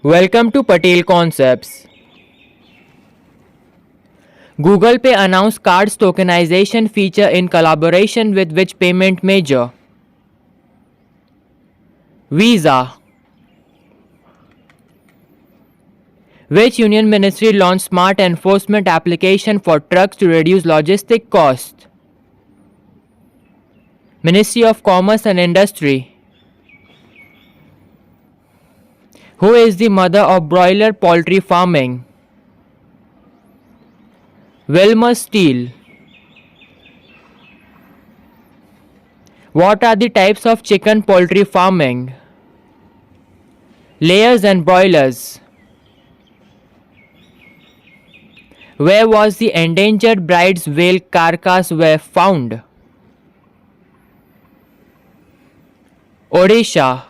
Welcome to Patel Concepts. Google Pay announced cards tokenization feature in collaboration with which payment major? Visa. Which union ministry launched smart enforcement application for trucks to reduce logistic costs? Ministry of Commerce and Industry. Who is the mother of broiler poultry farming? Wilmer Steele. What are the types of chicken poultry farming? Layers and broilers. Where was the endangered bride's whale carcass were found? Odisha.